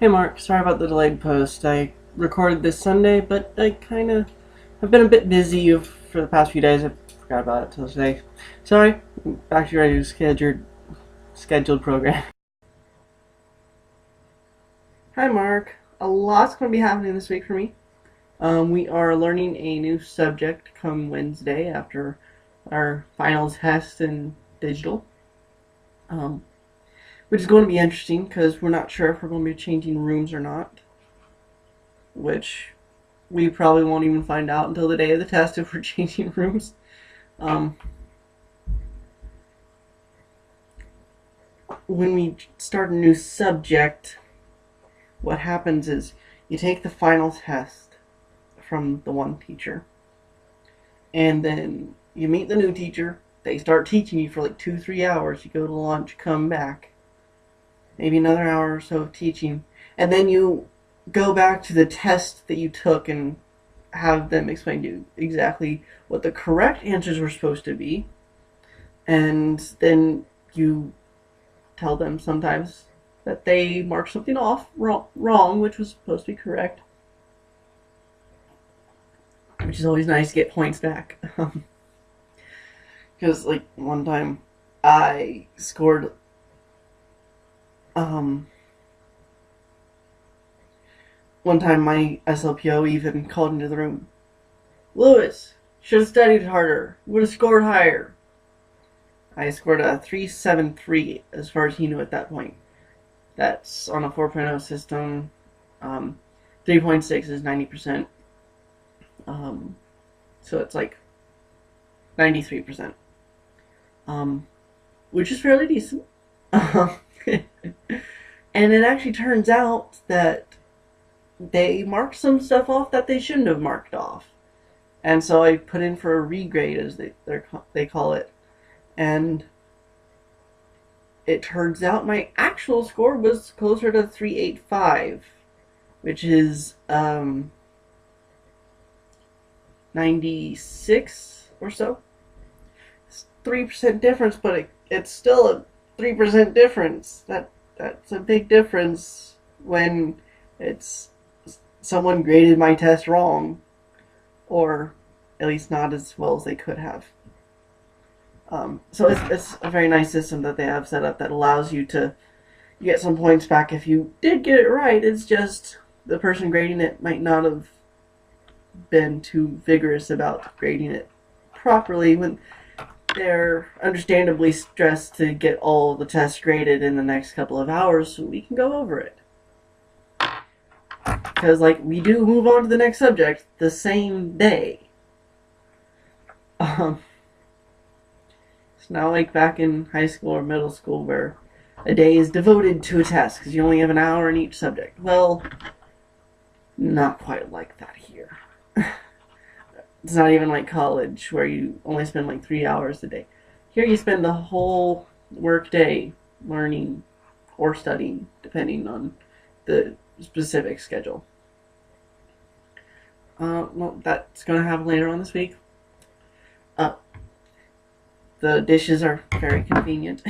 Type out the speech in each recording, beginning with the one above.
Hey Mark, sorry about the delayed post. I recorded this Sunday, but I kind of have been a bit busy for the past few days. I forgot about it till today. Sorry, back to your regular scheduled program. Hi Mark, a lot's going to be happening this week for me. We are learning a new subject come Wednesday after our final test in digital, um, which is going to be interesting because we're not sure if we're going to be changing rooms or not, which we probably won't even find out until the day of the test if we're changing rooms. Um, when we start a new subject, what happens is you take the final test from the one teacher, and then you meet the new teacher. They start teaching you for like 2-3 hours. You go to lunch, come back, maybe another hour or so of teaching, and then you go back to the test that you took and have them explain to you exactly what the correct answers were supposed to be, and then you tell them sometimes that they marked something off wrong, which was supposed to be correct, which is always nice to get points back. Because like one time I scored one time my SLPO even called into the room, Lewis, should have studied harder, would have scored higher. I scored a 373 as far as he knew at that point. That's on a 4.0 system. 3.6 is 90%. So it's like 93%. Which is fairly decent. And it actually turns out that they marked some stuff off that they shouldn't have marked off. And so I put in for a regrade, as they call it. And it turns out my actual score was closer to 385, which is 96 or so. It's 3% difference, but it's still a 3% difference. That's a big difference when it's someone graded my test wrong, or at least not as well as they could have. So it's a very nice system that they have set up that allows you to get some points back if you did get it right. It's just the person grading it might not have been too vigorous about grading it properly when they're understandably stressed to get all the tests graded in the next couple of hours so we can go over it. Because, like, we do move on to the next subject the same day. It's not like back in high school or middle school where a day is devoted to a test because you only have an hour in each subject. Well, not quite like that here. It's not even like college where you only spend like 3 hours a day. Here you spend the whole work day learning or studying, depending on the specific schedule. Well, that's going to happen later on this week. The dishes are very convenient.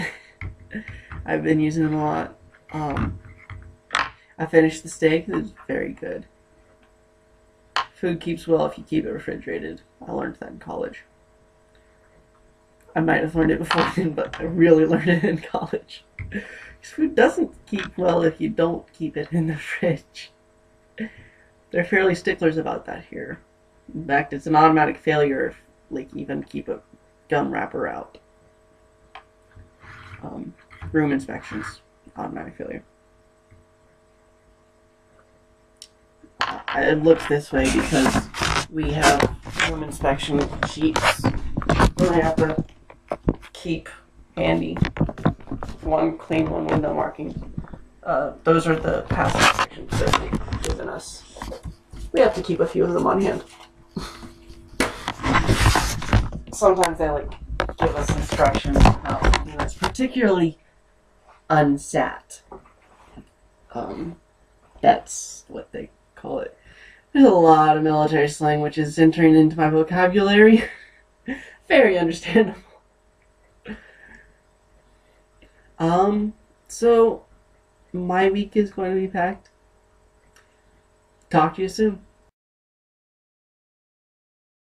I've been using them a lot. I finished the steak. It was very good. Food keeps well if you keep it refrigerated. I learned that in college. I might have learned it before then, but I really learned it in college. Because food doesn't keep well if you don't keep it in the fridge. They're fairly sticklers about that here. In fact, it's an automatic failure if, like, even keep a gum wrapper out. Room inspections, automatic failure. It looks this way because we have room inspection sheets that I have to keep handy. One clean, one window marking. Those are the past inspections that they've given us. We have to keep a few of them on hand. Sometimes they give us instructions on how something that's particularly unsat. That's what they call it. There's a lot of military slang which is entering into my vocabulary. Very understandable. So my week is going to be packed. Talk to you soon.